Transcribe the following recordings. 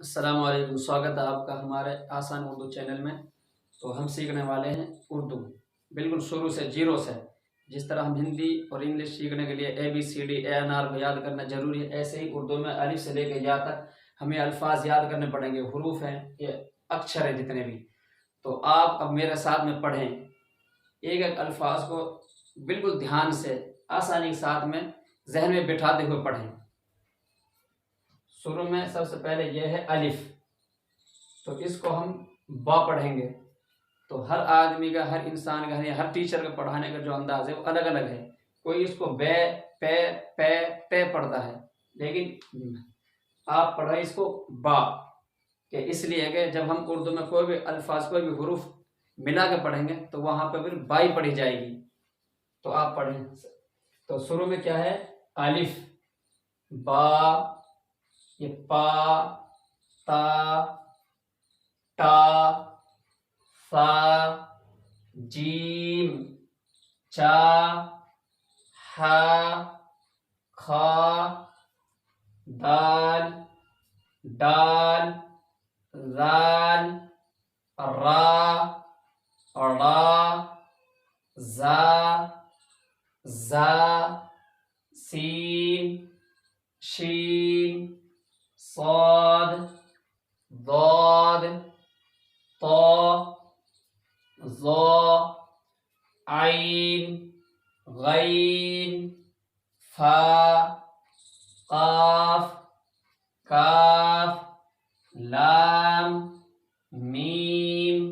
अस्सलाम वालेकुम। स्वागत है आपका हमारे आसान उर्दू चैनल में। तो हम सीखने वाले हैं उर्दू बिल्कुल शुरू से जीरो से। जिस तरह हम हिंदी और इंग्लिश सीखने के लिए ABCD ANR को याद करना जरूरी है, ऐसे ही उर्दू में अलिफ से लेकर या तक हमें अल्फाज याद करने पड़ेंगे। हरूफ हैं, ये अक्षर हैं जितने भी। तो आप अब मेरे साथ में पढ़ें, एक एक अल्फाज को बिल्कुल ध्यान से आसानी के साथ में जहन में बिठाते हुए पढ़ें। शुरू में सबसे पहले यह है अलिफ, तो इसको हम बा पढ़ेंगे। तो हर आदमी का, हर इंसान का, हर टीचर का पढ़ाने का जो अंदाज है वो अलग अलग है। कोई इसको बे पे पे पे पढ़ता है, लेकिन आप पढ़े इसको बा के, इसलिए कि जब हम उर्दू में कोई भी अल्फाज, कोई भी हुरूफ मिला के पढ़ेंगे तो वहां पर फिर बाई पढ़ी जाएगी। तो आप पढ़ें। तो शुरू में क्या है? अलिफ, बा, ये पा, ता, टा, सा, जीम, चा, हा, खा, दाल, डाल, जाल, रा, ड़ा, जा, जा, सीन, शीन, साद, दाद, तो, ज़ो, आइन, गैन, फा, काफ, काफ, लाम, मीम,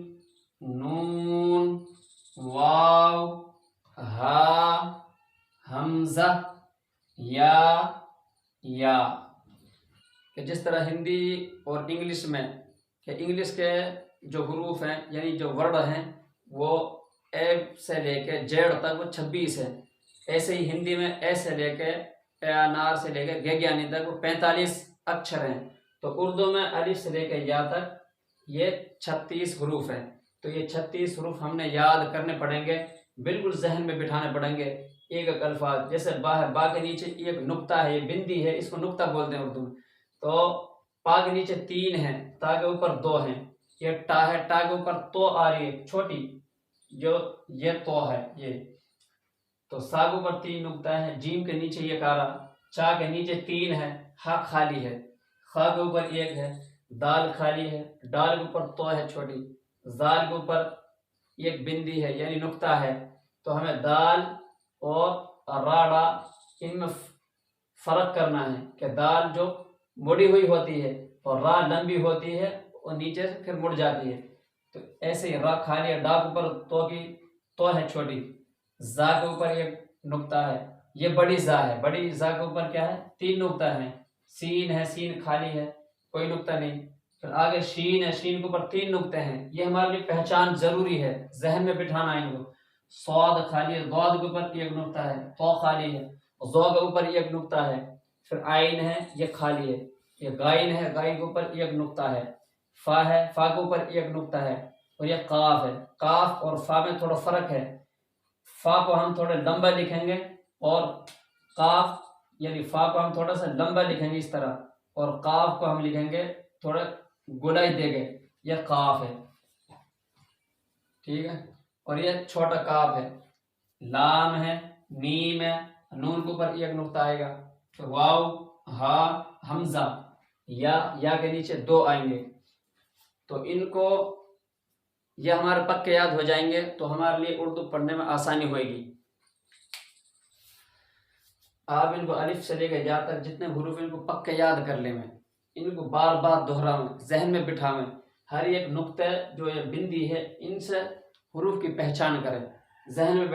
नून, वाव, हा, हमजा, या। कि जिस तरह हिंदी और इंग्लिश में, कि इंग्लिश के जो हुरूफ हैं यानी जो वर्ड हैं वो ए से लेके जेड तक वो 26 है। ऐसे ही हिंदी में ए से लेके ANR से लेके गेज्ञानी तक वो 45 अक्षर हैं। तो उर्दू में अलिफ से लेके या तक ये 36 हुरूफ हैं। तो ये 36 हुरूफ हमने याद करने पड़ेंगे, बिल्कुल जहन में बिठाने पड़ेंगे। एक एक अल्फाज, जैसे बा है, बा के नीचे एक नुक्ता है, ये बिंदी है, इसको नुक्ता बोलते हैं उर्दू में। तो पा के नीचे 3 है, ता के ऊपर 2 है। ये टा है, टा के ऊपर तो आ रही है छोटी, जो ये तो है ये। तो सा के ऊपर 3 नुक्ता है, जीम के नीचे ये कारा, चा के नीचे 3 है, हा खाली है, खा के ऊपर 1 है, दाल खाली है, डाल के ऊपर तो है छोटी, जाल के ऊपर एक बिंदी है यानी नुक्ता है। तो हमें दाल और राड़ा इनमें फर्क करना है कि दाल जो मुड़ी हुई होती है और रा लंबी होती है और नीचे से फिर मुड़ जाती है। तो ऐसे ही रा खाली है, डा के ऊपर तो की तो है छोटी, जा के ऊपर एक नुक्ता है, ये बड़ी जा है, बड़ी जा के ऊपर क्या है? 3 नुक्ता है। सीन है, सीन खाली है, कोई नुक्ता नहीं। फिर आगे शीन है, शीन के ऊपर 3 नुक्ते हैं। ये हमारे लिए पहचान जरूरी है, जहन में बिठाना है इनको। स्वाद खाली है, द्वाद के ऊपर 1 नुक्ता है, तो खाली है, जो के ऊपर 1 नुक्ता है। फिर आइन है, ये खाली है। ये गाइन है, गाइन के ऊपर 1 नुक्ता है। फा है, फा के ऊपर 1 नुक्ता है। और ये काफ है। काफ और फा में थोड़ा फर्क है, फा को हम थोड़ा लंबा लिखेंगे और काफ यानी फा को हम थोड़ा सा लंबा लिखेंगे इस तरह, और काफ को हम लिखेंगे थोड़ा गोलाई देंगे। यह काफ है, ठीक है। और यह छोटा काफ है। लाम है, मीम है, नून के ऊपर 1 नुक्ता आएगा। फिर वाव, हा, हमजा, या के नीचे 2 आएंगे। तो इनको ये हमारे पक्के याद हो जाएंगे, तो हमारे लिए उर्दू पढ़ने में आसानी होगी। आप इनको अलिफ से लेकर या तक जितने हुरूफ इनको पक्के याद कर ले, में इनको बार बार दोहरावें, जहन में बिठावें। हर एक नुक्ते जो ये बिंदी है, इनसे हुरूफ की पहचान करें, जहन में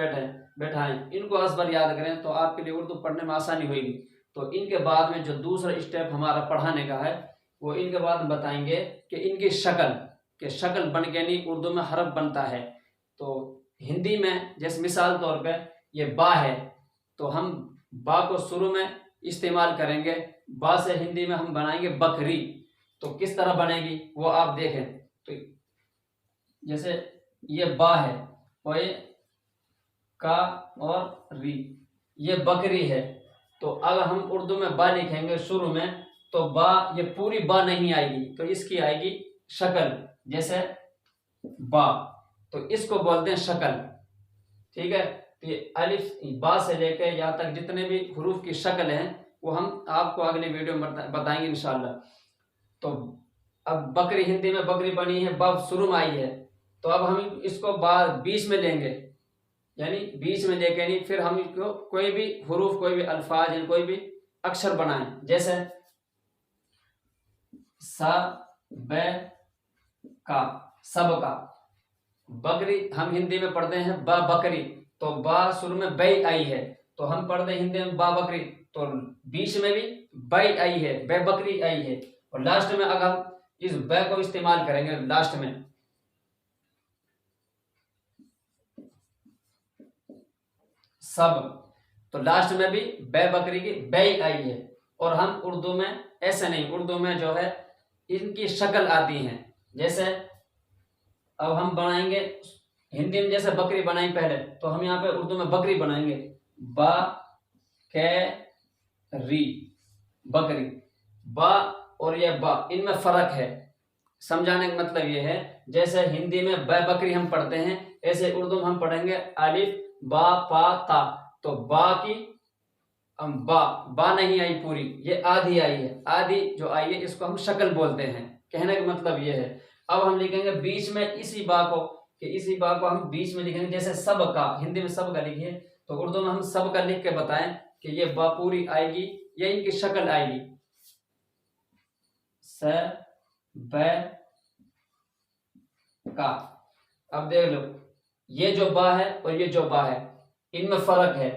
बैठाएं, इनको असबर याद करें, तो आपके लिए उर्दू पढ़ने में आसानी होगी। तो इनके बाद में जो दूसरा स्टेप हमारा पढ़ाने का है, वो इनके बाद बताएंगे कि इनकी शक्ल बन के नहीं उर्दू में हरफ बनता है। तो हिंदी में जैसे मिसाल तौर पे ये बा है, तो हम बा को शुरू में इस्तेमाल करेंगे। बा से हिंदी में हम बनाएंगे बकरी, तो किस तरह बनेगी वो आप देखें। तो जैसे ये बा है और ये का और री, ये बकरी है। तो अगर हम उर्दू में बा लिखेंगे शुरू में, तो बा ये पूरी बा नहीं आएगी, तो इसकी आएगी शक्ल, जैसे बा, तो इसको बोलते हैं शक्ल। ठीक है, तो ये अलिफ बा से लेकर यहाँ तक जितने भी हुरूफ की शक्ल हैं वो हम आपको अगले वीडियो में बताएंगे इंशाल्लाह। तो अब बकरी, हिंदी में बकरी बनी है, बा शुरू में आई है, तो अब हम इसको बा बीच में लेंगे, यानी बीच में लेके नहीं, फिर हम इसको कोई भी हुरूफ, कोई भी अल्फाज या कोई भी अक्षर बनाएं, जैसे सा ब का, सब का। बकरी हम हिंदी में पढ़ते हैं बा बकरी, तो बा शुरू में बै आई है, तो हम पढ़ते हैं हिंदी में बा बकरी, तो बीच में भी बै आई है, बै बकरी आई है, और लास्ट में अगर हम इस बै को इस्तेमाल करेंगे लास्ट में, सब, तो लास्ट में भी बै बकरी की बै आई है। और हम उर्दू में ऐसे नहीं, उर्दू में जो है इनकी शक्ल आती है, जैसे अब हम बनाएंगे हिंदी में जैसे बकरी बनाई पहले, तो हम यहाँ पे उर्दू में बकरी बनाएंगे, बा कै री, बकरी। बा और ये बा, इनमें फर्क है, समझाने का मतलब ये है, जैसे हिंदी में बै बकरी हम पढ़ते हैं, ऐसे उर्दू में हम पढ़ेंगे अलिफ बा पा ता, तो बा की बा नहीं आई पूरी, ये आधी आई है, आधी जो आई है इसको हम शक्ल बोलते हैं। कहने का मतलब ये है। अब हम लिखेंगे बीच में इसी बा को, कि इसी बा को हम बीच में लिखेंगे, जैसे सब का, हिंदी में सब का लिखिए, तो उर्दू में हम सब का लिख के बताएं कि ये बा पूरी आएगी, ये इनकी शक्ल आएगी, स ब का। अब देख लो, ये जो बा है और ये जो बा है, इनमें फर्क है,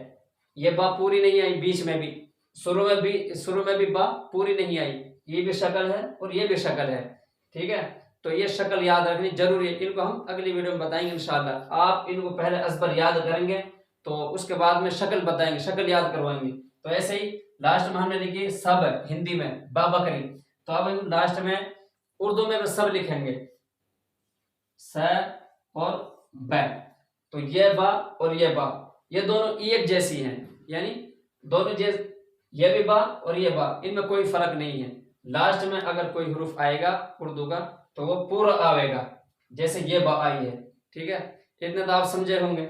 ये बा पूरी नहीं आई, बीच में भी, शुरू में भी बा पूरी नहीं आई, ये भी शक्ल है और ये भी शक्ल है। ठीक है, तो ये शक्ल याद रखनी जरूरी है, इनको हम अगली वीडियो में बताएंगे इंशाल्लाह। आप इनको पहले अज़बर याद करेंगे, तो उसके बाद में शक्ल बताएंगे, शक्ल याद करवाएंगे। तो ऐसे ही लास्ट में हमने लिखी सब हिंदी में बा बकरी, तो अब हम लास्ट में उर्दू में सब लिखेंगे, स और ब, तो ये बा और ये बा, ये दोनों एक जैसी हैं, यानी दोनों ये भी बा और ये बा, इनमें कोई फर्क नहीं है। लास्ट में अगर कोई हुरूफ आएगा उर्दू का तो वो पूरा आएगा, जैसे ये बा आई है। ठीक है, इतने तो आप समझे होंगे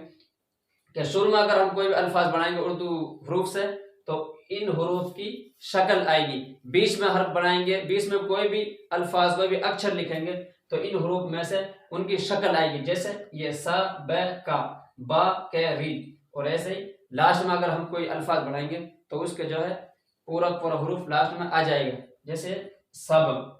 कि शुरू में अगर हम कोई भी अल्फाज बनाएंगे उर्दू हुरूफ से, तो इन हुरूफ की शक्ल आएगी, बीच में हर्फ बनाएंगे, बीच में कोई भी अल्फाज, कोई भी अक्षर लिखेंगे, तो इन हुरूफ में से उनकी शक्ल आएगी, जैसे ये सा ब का, बा कै री। और ऐसे ही लास्ट में अगर हम कोई अल्फाज बनाएंगे तो उसके जो है पूरा पूरा हुरूफ लास्ट में आ जाएगा, जैसे सब।